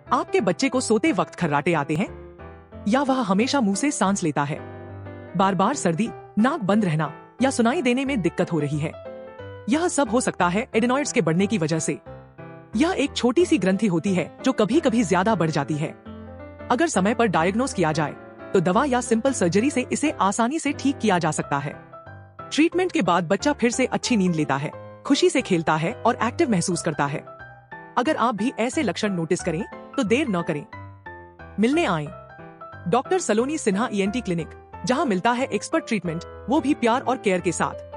आपके बच्चे को सोते वक्त खर्राटे आते हैं या वह हमेशा मुंह से सांस लेता है? बार बार सर्दी, नाक बंद रहना या सुनाई देने में दिक्कत हो रही है? यह सब हो सकता है एडेनॉइड्स के बढ़ने की वजह से। यह एक छोटी सी ग्रंथि होती है जो कभी कभी ज्यादा बढ़ जाती है। अगर समय पर डायग्नोस किया जाए तो दवा या सिंपल सर्जरी से इसे आसानी से ठीक किया जा सकता है। ट्रीटमेंट के बाद बच्चा फिर से अच्छी नींद लेता है, खुशी से खेलता है और एक्टिव महसूस करता है। अगर आप भी ऐसे लक्षण नोटिस करें तो देर न करें, मिलने आएं। डॉक्टर सलोनी सिन्हा ईएनटी क्लिनिक, जहां मिलता है एक्सपर्ट ट्रीटमेंट, वो भी प्यार और केयर के साथ।